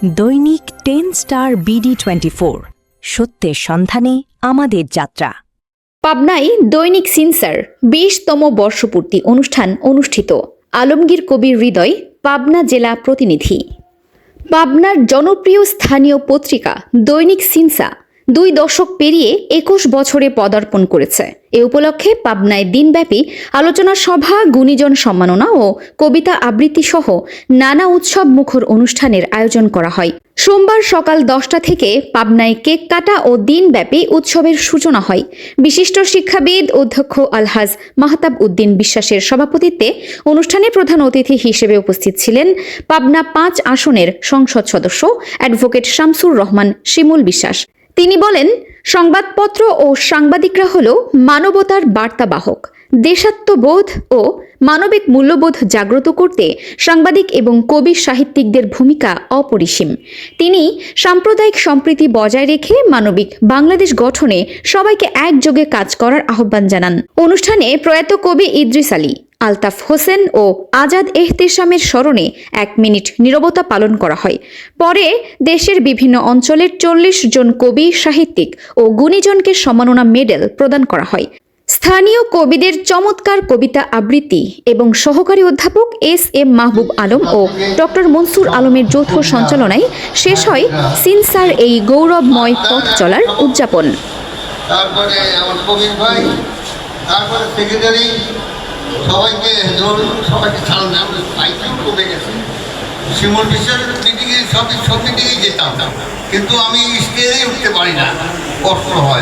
দৈনিক 10 star BD24 সত্যের সন্ধানে আমাদের যাত্রা। পাবনায় দৈনিক সিনসার 20তম বর্ষপূর্তি অনুষ্ঠান অনুষ্ঠিত। আলমগীর কবির হৃদয়, পাবনা জেলা প্রতিনিধি। পাবনার জনপ্রিয় স্থানীয় পত্রিকা দৈনিক সিনসা 2 দশক পেরিয়ে 21 বছরে পদার্পণ করেছে। এ উপলক্ষে পাবনায় দিনব্যাপী আলোচনা সভা, গুণীজন সম্মাননা ও কবিতা আবৃত্তি সহ নানা উৎসব মুখর অনুষ্ঠানের আয়োজন করা হয়। সোমবার সকাল 10টা থেকে পাবনায় কেক কাটা ও দিনব্যাপী উৎসবের সূচনা হয়। বিশিষ্ট শিক্ষাবিদ অধ্যক্ষ আলহাজ মাহতাব উদ্দিন বিশ্বাসের সভাপতিত্বে অনুষ্ঠানে প্রধান অতিথি হিসেবে উপস্থিত ছিলেন পাবনা 5 আসনের সংসদ সদস্য অ্যাডভোকেট শামসুর রহমান শিমুল বিশ্বাস। তিনি বলেন, সংবাদপত্র ও সাংবাদিকরা হল মানবতার বার্তাবাহক। দেশাত্মবোধ ও মানবিক মূল্যবোধ জাগ্রত করতে সাংবাদিক এবং কবি সাহিত্যিকদের ভূমিকা অপরিসীম। তিনি সাম্প্রদায়িক সম্প্রীতি বজায় রেখে মানবিক বাংলাদেশ গঠনে সবাইকে একযোগে কাজ করার আহ্বান জানান। অনুষ্ঠানে প্রয়াত কবি ইদ্রিস আলী, আলতাফ হোসেন ও আজাদ এহতেশামের স্মরণে 1 মিনিট নীরবতা পালন করা হয়। পরে দেশের বিভিন্ন অঞ্চলের 40 জন কবি, সাহিত্যিক ও গুণীজনকে সম্মাননা মেডেল প্রদান করা হয়। স্থানীয় কবিদের চমৎকার কবিতা আবৃত্তি এবং সহকারী অধ্যাপক SM মাহবুব আলম ও ডক্টর মনসুর আলমের যৌথ সঞ্চালনায় শেষ হয় সিনসার এই গৌরবময় পথ চলার উদযাপন। তারপরে আমার কবির ভাই, তারপরে সেক্রেটারি, সবাইকে ছাড়ান। আমরা সাইকেল কমে গেছে, শিমুল বিশ্বের মিটিংয়ে সব মিটিংয়ে যেতাম, কিন্তু আমি স্টেজে উঠতে পারি না, কষ্ট হয়।